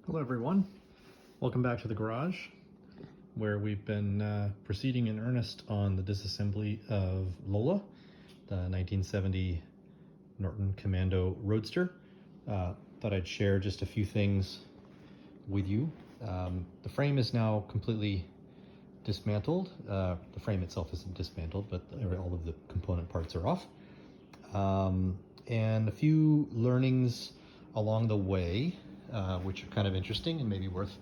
Hello everyone, welcome back to the garage where we've been proceeding in earnest on the disassembly of Lola, the 1970 Norton Commando Roadster. Thought I'd share just a few things with you. The frame is now completely dismantled. The frame itself isn't dismantled, but all of the component parts are off. And a few learnings along the way, which are kind of interesting and maybe worth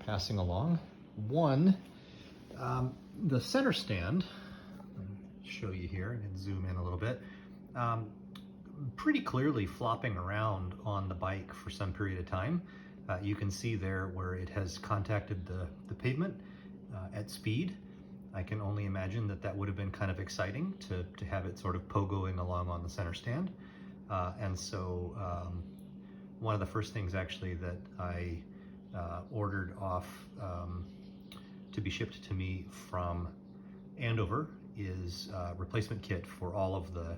passing along. One, the center stand, I'll show you here and zoom in a little bit, pretty clearly flopping around on the bike for some period of time. You can see there where it has contacted the pavement at speed. I can only imagine that that would have been kind of exciting to have it sort of pogoing along on the center stand. And so one of the first things actually that I ordered off to be shipped to me from Andover is a replacement kit for all of the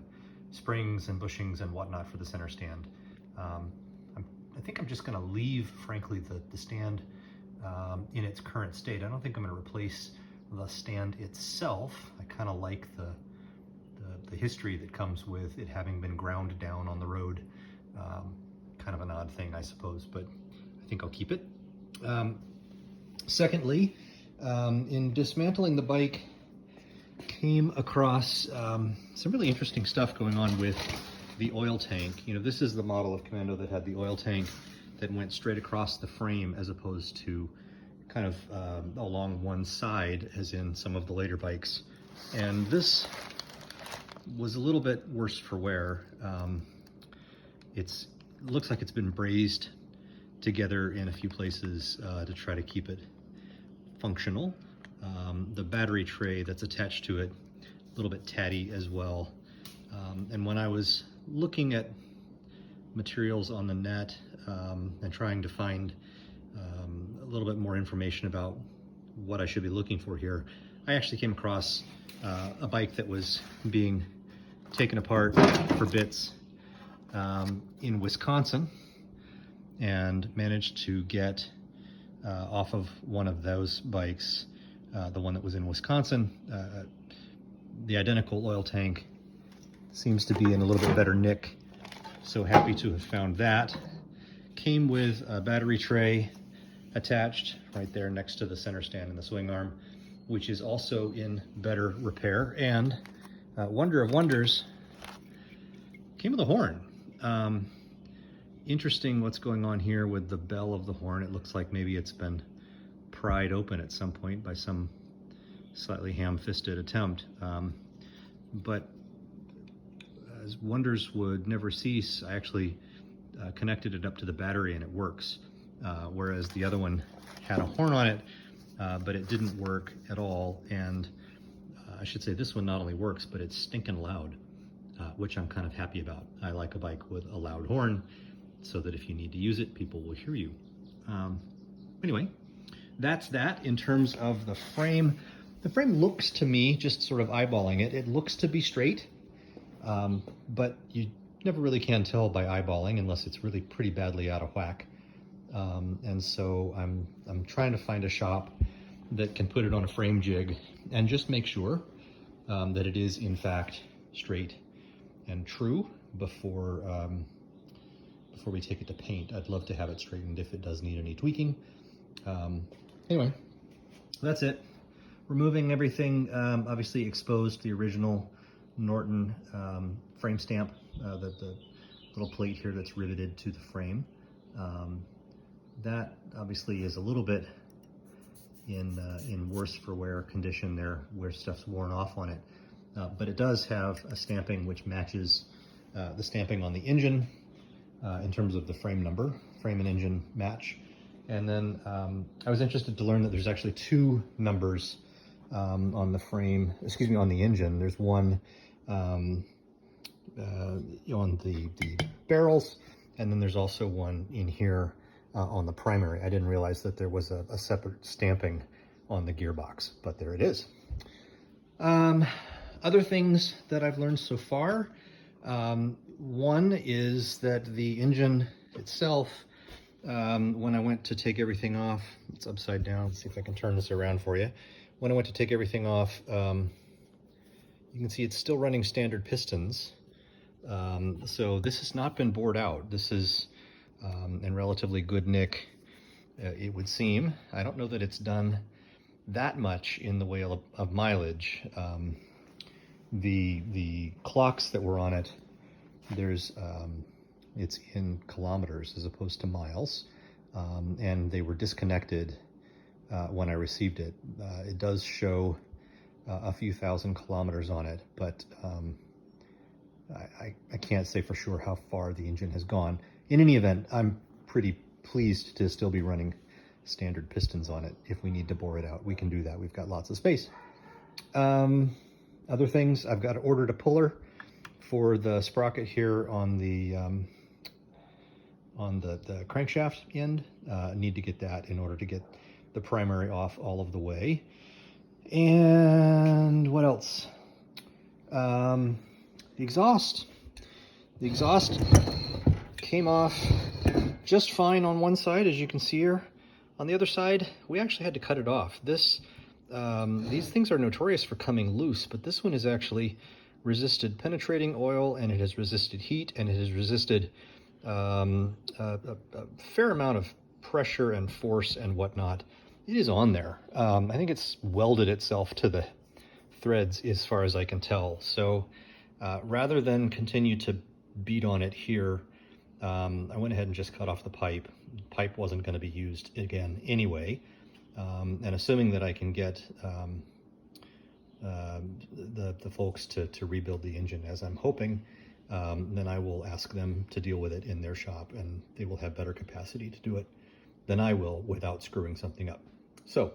springs and bushings and whatnot for the center stand. I think I'm just going to leave, frankly, the stand in its current state. I don't think I'm going to replace the stand itself. I kind of like the history that comes with it having been ground down on the road. Kind of an odd thing, I suppose, but I think I'll keep it. Secondly, in dismantling the bike, came across some really interesting stuff going on with the oil tank. You know, this is the model of Commando that had the oil tank that went straight across the frame as opposed to kind of along one side, as in some of the later bikes. And this was a little bit worse for wear. It looks like it's been brazed together in a few places to try to keep it functional. The battery tray that's attached to it, a little bit tatty as well. And when I was looking at materials on the net and trying to find a little bit more information about what I should be looking for here, I actually came across a bike that was being taken apart for bits in Wisconsin, and managed to get off of one of those bikes, the one that was in Wisconsin. The identical oil tank seems to be in a little bit better nick, so happy to have found that. Came with a battery tray attached right there next to the center stand and the swing arm, which is also in better repair. And wonder of wonders, came with a horn. Interesting what's going on here with the bell of the horn. It looks like maybe it's been pried open at some point by some slightly ham-fisted attempt. But as wonders would never cease, I actually connected it up to the battery and it works. Whereas the other one had a horn on it, but it didn't work at all. And I should say this one not only works, but it's stinking loud, which I'm kind of happy about. I like a bike with a loud horn so that if you need to use it, people will hear you. Anyway, that's that in terms of the frame. The frame looks to me, just sort of eyeballing it, it looks to be straight, but you never really can tell by eyeballing unless it's really pretty badly out of whack. And so I'm trying to find a shop that can put it on a frame jig and just make sure that it is in fact straight and true before we take it to paint. I'd love to have it straightened if it does need any tweaking. Anyway, that's it. Removing everything, obviously exposed the original Norton frame stamp, the little plate here that's riveted to the frame. That obviously is a little bit in worse for wear condition there, where stuff's worn off on it. But it does have a stamping which matches the stamping on the engine in terms of the frame number. Frame and engine match. And then I was interested to learn that there's actually two numbers on the frame, excuse me, on the engine. There's one on the barrels, and then there's also one in here on the primary. I didn't realize that there was a separate stamping on the gearbox, but there it is. Other things that I've learned so far, one is that the engine itself when I went to take everything off, it's upside down. Let's see if I can turn this around for you. When I went to take everything off, you can see it's still running standard pistons. So this has not been bored out. This is in relatively good nick, it would seem. I don't know that it's done that much in the way of mileage. The clocks that were on it, it's in kilometers as opposed to miles, and they were disconnected when I received it. It does show a few thousand kilometers on it, but I can't say for sure how far the engine has gone. In any event, I'm pretty pleased to still be running standard pistons on it. If we need to bore it out, we can do that. We've got lots of space. Other things, I've got ordered a puller for the sprocket here on the crankshaft end. Need to get that in order to get the primary off all of the way. And what else? The exhaust came off just fine on one side, as you can see here. On the other side, we actually had to cut it off. These things are notorious for coming loose, but this one has actually resisted penetrating oil, and it has resisted heat, and it has resisted a fair amount of pressure and force and whatnot. It is on there. I think it's welded itself to the threads as far as I can tell. So rather than continue to beat on it here, I went ahead and just cut off the pipe. The pipe wasn't going to be used again anyway. And assuming that I can get the folks to rebuild the engine, as I'm hoping, then I will ask them to deal with it in their shop, and they will have better capacity to do it than I will without screwing something up. So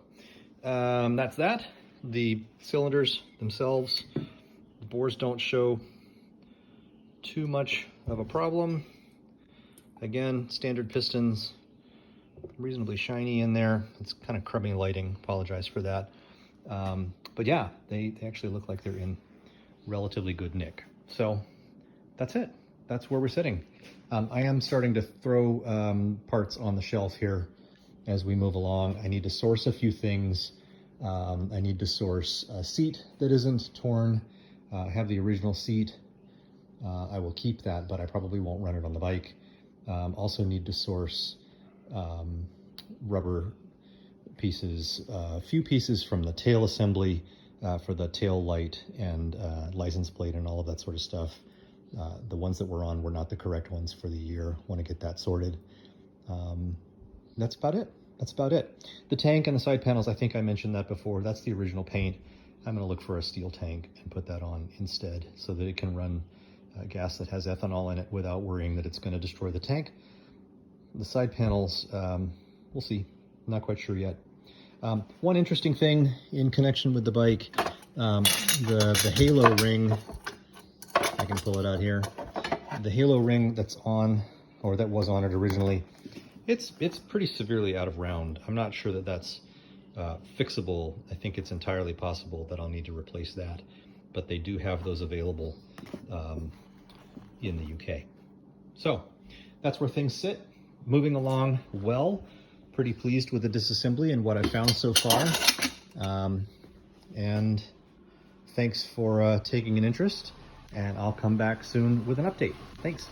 that's that. The cylinders themselves, the bores don't show too much of a problem. Again, standard pistons, reasonably shiny in there. It's kind of crummy lighting, apologize for that. But yeah, they actually look like they're in relatively good nick. So that's it. That's where we're sitting. I am starting to throw parts on the shelf here as we move along. I need to source a few things. I need to source a seat that isn't torn. I have the original seat. I will keep that, but I probably won't run it on the bike. Also need to source rubber pieces, a few pieces from the tail assembly for the tail light and license plate and all of that sort of stuff. The ones that were on were not the correct ones for the year. Want to get that sorted. That's about it. That's about it. The tank and the side panels, I think I mentioned that before. That's the original paint. I'm going to look for a steel tank and put that on instead so that it can run gas that has ethanol in it without worrying that it's going to destroy the tank. The side panels, we'll see. Not quite sure yet. One interesting thing in connection with the bike, the halo ring, I can pull it out here. The halo ring that's on, or that was on it originally, it's pretty severely out of round. I'm not sure that that's fixable. I think it's entirely possible that I'll need to replace that, but they do have those available in the UK. So that's where things sit. Moving along well. Pretty pleased with the disassembly and what I've found so far. And thanks for taking an interest, and I'll come back soon with an update. Thanks.